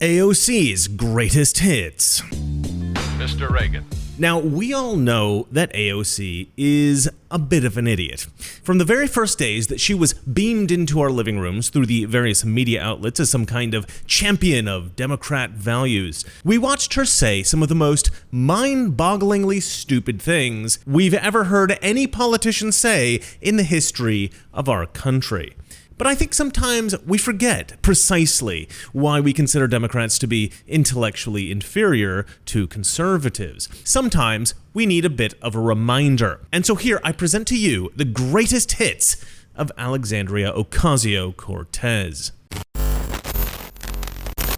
AOC's greatest hits. Mr. Reagan. Now, we all know that AOC is a bit of an idiot. From the very first days that she was beamed into our living rooms through the various media outlets as some kind of champion of Democrat values, we watched her say some of the most mind-bogglingly stupid things we've ever heard any politician say in the history of our country. But I think sometimes we forget precisely why we consider Democrats to be intellectually inferior to conservatives. Sometimes we need a bit of a reminder. And so here I present to you the greatest hits of Alexandria Ocasio-Cortez.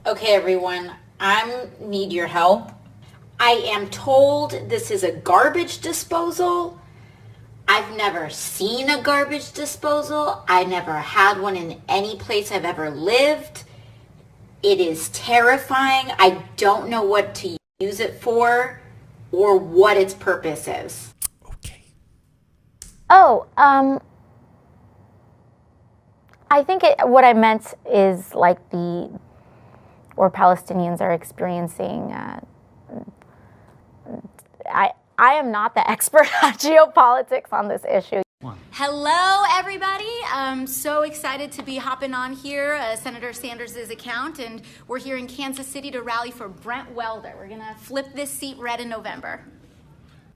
Okay, everyone, I need your help. I am told this is a garbage disposal. I've never seen a garbage disposal. I never had one in any place I've ever lived. It is terrifying. I don't know what to use it for or what its purpose is. Okay. I think what I meant is like or Palestinians are experiencing, I am not the expert on geopolitics on this issue. Hello, everybody. I'm so excited to be hopping on here, Senator Sanders' account, and we're here in Kansas City to rally for Brent Welder. We're going to flip this seat red in November.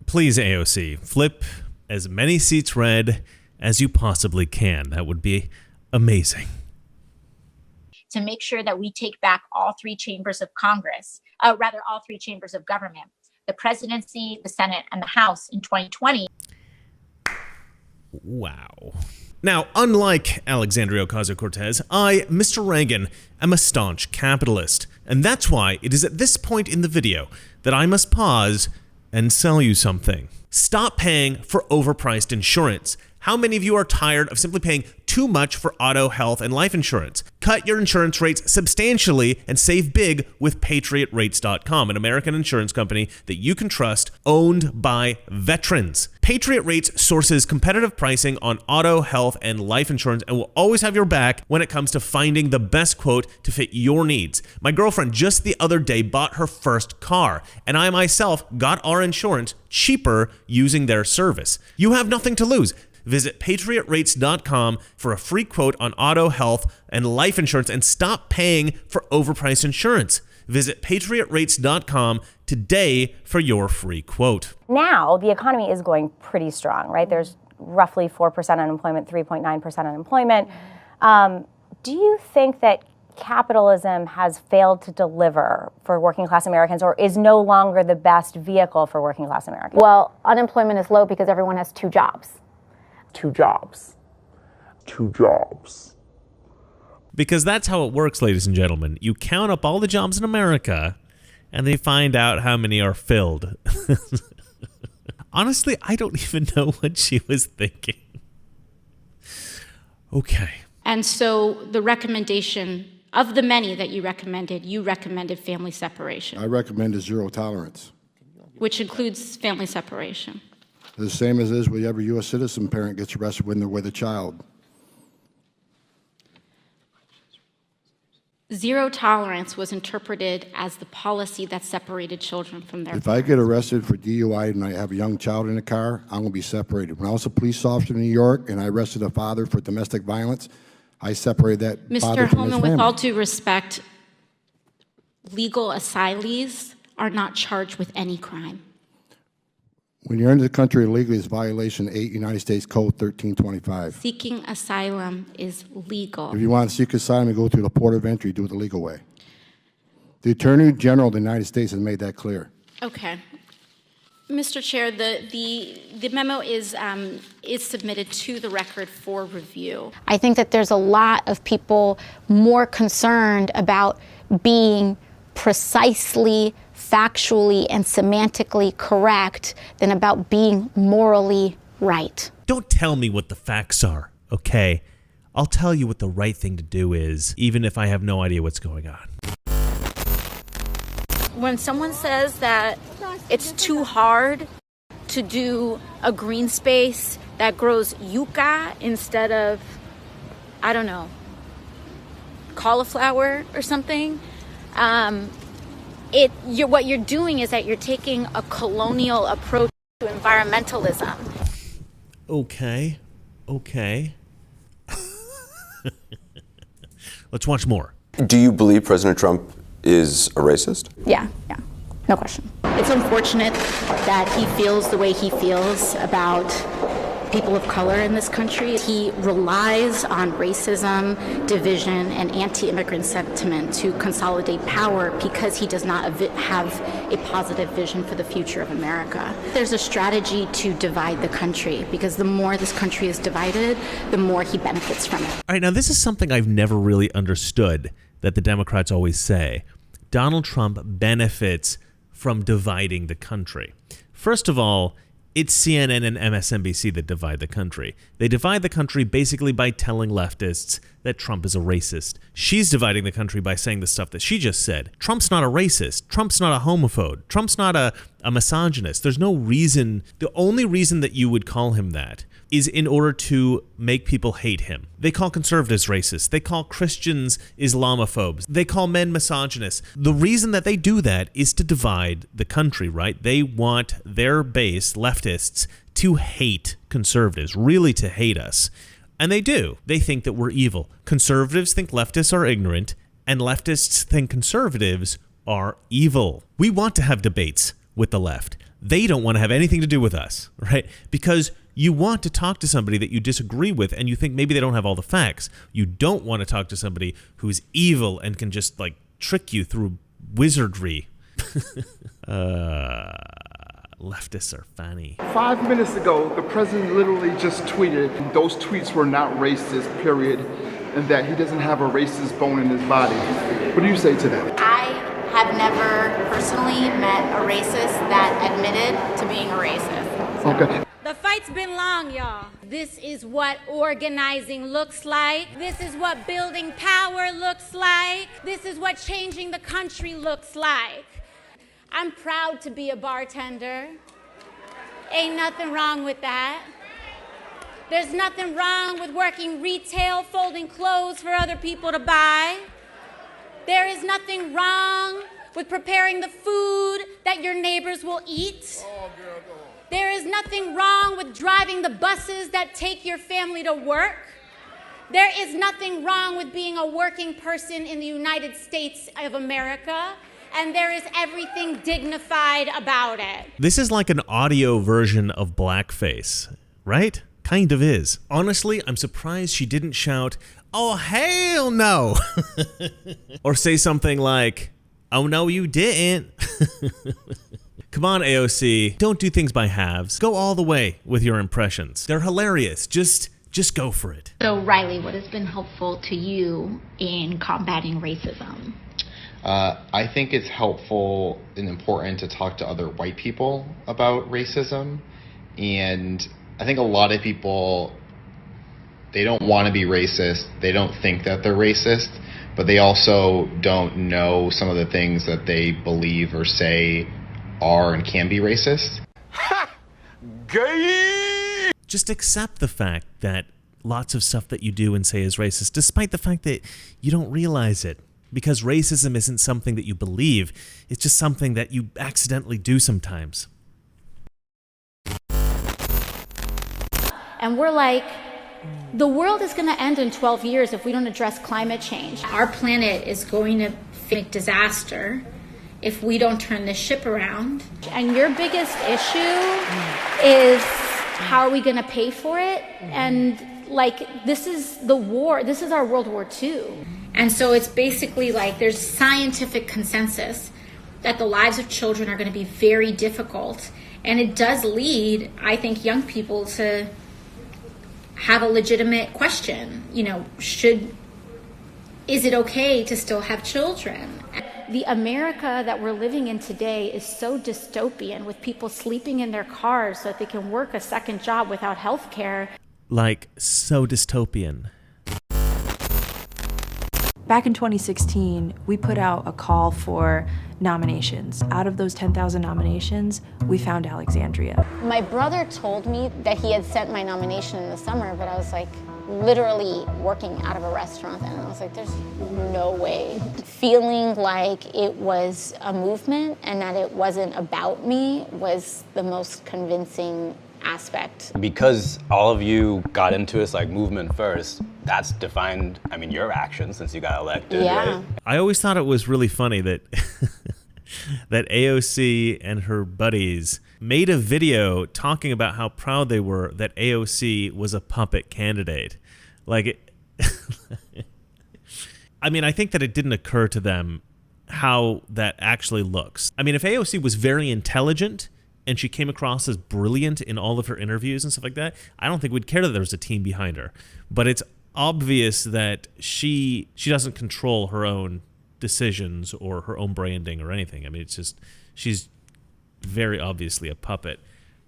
Please, AOC, flip as many seats red as you possibly can. That would be amazing. To make sure that we take back all three chambers of Congress, all three chambers of government. The presidency, the Senate, and the House in 2020. Wow. Now, unlike Alexandria Ocasio-Cortez, I, Mr. Reagan, am a staunch capitalist. And that's why it is at this point in the video that I must pause and sell you something. Stop paying for overpriced insurance. How many of you are tired of simply paying too much for auto, health, and life insurance? Cut your insurance rates substantially and save big with PatriotRates.com, an American insurance company that you can trust, owned by veterans. Patriot Rates sources competitive pricing on auto, health, and life insurance and will always have your back when it comes to finding the best quote to fit your needs. My girlfriend just the other day bought her first car, and I myself got our insurance cheaper using their service. You have nothing to lose. Visit PatriotRates.com for a free quote on auto, health, and life insurance and stop paying for overpriced insurance. Visit PatriotRates.com today for your free quote. Now, the economy is going pretty strong, right? There's roughly 4% unemployment, 3.9% unemployment. Do you think that capitalism has failed to deliver for working class Americans or is no longer the best vehicle for working class Americans? Well, unemployment is low because everyone has two jobs. Two jobs. Because that's how it works, ladies and gentlemen. You count up all the jobs in America, and they find out how many are filled. Honestly, I don't even know what she was thinking. Okay. And so the recommendation of the many that you recommended family separation. I recommended zero tolerance. Which includes family separation. The same as is with every U.S. citizen parent gets arrested when they're with a child. Zero tolerance was interpreted as the policy that separated children from their If I get arrested for DUI and I have a young child in the car, I'm going to be separated. When I was a police officer in New York and I arrested a father for domestic violence, I separated that father from Mr. his Holman, family. with all due respect, legal asylees are not charged with any crime. When you're into the country illegally, it's violation 8 United States Code 1325. Seeking asylum is legal. If you want to seek asylum, you go through the port of entry, do it the legal way. The Attorney General of the United States has made that clear. Okay. Mr. Chair, the memo is submitted to the record for review. I think that there's a lot of people more concerned about being precisely, factually, and semantically correct than about being morally right. Don't tell me what the facts are, okay? I'll tell you what the right thing to do is, even if I have no idea what's going on. When someone says that it's too hard to do a green space that grows yucca instead of, I don't know, cauliflower or something, what you're doing is that you're taking a colonial approach to environmentalism. Okay. Let's watch more. Do you believe President Trump is a racist? Yeah, no question. It's unfortunate that he feels the way he feels about people of color in this country. He relies on racism, division, and anti-immigrant sentiment to consolidate power because he does not have a positive vision for the future of America. There's a strategy to divide the country because the more this country is divided, the more he benefits from it. All right, now this is something I've never really understood that the Democrats always say. Donald Trump benefits from dividing the country. First of all, it's CNN and MSNBC that divide the country. They divide the country basically by telling leftists that Trump is a racist. She's dividing the country by saying the stuff that she just said. Trump's not a racist. Trump's not a homophobe. Trump's not a misogynist. There's no reason. The only reason that you would call him that is in order to make people hate him. They call conservatives racist. They call Christians Islamophobes. They call men misogynists. The reason that they do that is to divide the country, right? They want their base, leftists, to hate conservatives, really to hate us. And they do. They think that we're evil. Conservatives think leftists are ignorant, and leftists think conservatives are evil. We want to have debates with the left. They don't want to have anything to do with us, right? Because you want to talk to somebody that you disagree with and you think maybe they don't have all the facts. You don't want to talk to somebody who's evil and can just like trick you through wizardry. Leftists are funny. 5 minutes ago, the president literally just tweeted those tweets were not racist, period, and that he doesn't have a racist bone in his body. What do you say to that? I have never personally met a racist that admitted to being a racist. Okay. The fight's been long, y'all. This is what organizing looks like. This is what building power looks like. This is what changing the country looks like. I'm proud to be a bartender. Ain't nothing wrong with that. There's nothing wrong with working retail, folding clothes for other people to buy. There is nothing wrong with preparing the food that your neighbors will eat. There is nothing wrong with driving the buses that take your family to work. There is nothing wrong with being a working person in the United States of America. And there is everything dignified about it. This is like an audio version of blackface, right? Kind of is. Honestly, I'm surprised she didn't shout, "Oh, hell no!" Or say something like, "Oh, no, you didn't." Come on, AOC. Don't do things by halves. Go all the way with your impressions. They're hilarious. Just go for it. So, Riley, what has been helpful to you in combating racism? I think it's helpful and important to talk to other white people about racism. And I think a lot of people, they don't want to be racist. They don't think that they're racist, but they also don't know some of the things that they believe or say are and can be racist. Ha! Gay! Just accept the fact that lots of stuff that you do and say is racist, despite the fact that you don't realize it. Because racism isn't something that you believe, it's just something that you accidentally do sometimes. And we're like, the world is going to end in 12 years if we don't address climate change. Our planet is going to face disaster if we don't turn this ship around. And your biggest issue is how are we going to pay for it? And like, this is the war, this is our World War II. And so it's basically like there's scientific consensus that the lives of children are going to be very difficult. And it does lead, I think, young people to have a legitimate question. You know, is it okay to still have children? The America that we're living in today is so dystopian, with people sleeping in their cars so that they can work a second job without health care. Like, so dystopian. Back in 2016, we put out a call for nominations. Out of those 10,000 nominations, we found Alexandria. My brother told me that he had sent my nomination in the summer, but I was like, literally working out of a restaurant, and I was like, there's no way. Feeling like it was a movement and that it wasn't about me was the most convincing aspect. Because all of you got into this like movement first, that's defined, I mean, your actions since you got elected, right? I always thought it was really funny that that AOC and her buddies made a video talking about how proud they were that AOC was a puppet candidate. Like, I mean, I think that it didn't occur to them how that actually looks. I mean, if AOC was very intelligent and she came across as brilliant in all of her interviews and stuff like that, I don't think we'd care that there was a team behind her. But it's obvious that she doesn't control her own decisions or her own branding or anything. I mean, it's just, she's very obviously a puppet.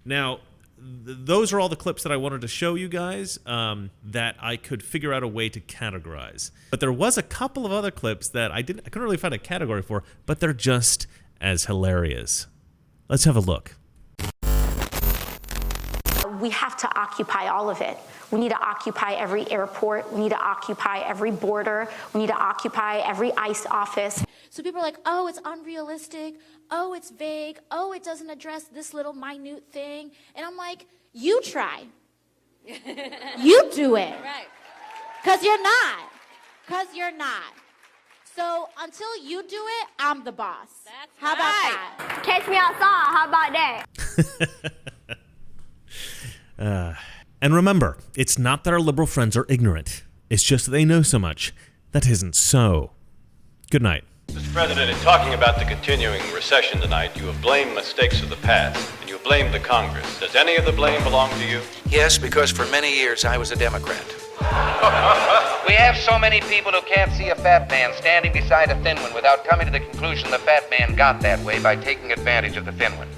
Now, those are all the clips that I wanted to show you guys that I could figure out a way to categorize. But there was a couple of other clips that I couldn't really find a category for, but they're just as hilarious. Let's have a look. We have to occupy all of it. We need to occupy every airport. We need to occupy every border. We need to occupy every ICE office. So people are like, oh, it's unrealistic. Oh, it's vague. Oh, it doesn't address this little minute thing. And I'm like, you try. You do it. Right. Because you're not. Because you're not. So until you do it, I'm the boss. How about that? Catch me outside. How about that? And remember, it's not that our liberal friends are ignorant. It's just that they know so much that isn't so. Good night. Mr. President, in talking about the continuing recession tonight, you have blamed mistakes of the past, and you have blamed the Congress. Does any of the blame belong to you? Yes, because for many years I was a Democrat. We have so many people who can't see a fat man standing beside a thin one without coming to the conclusion the fat man got that way by taking advantage of the thin one.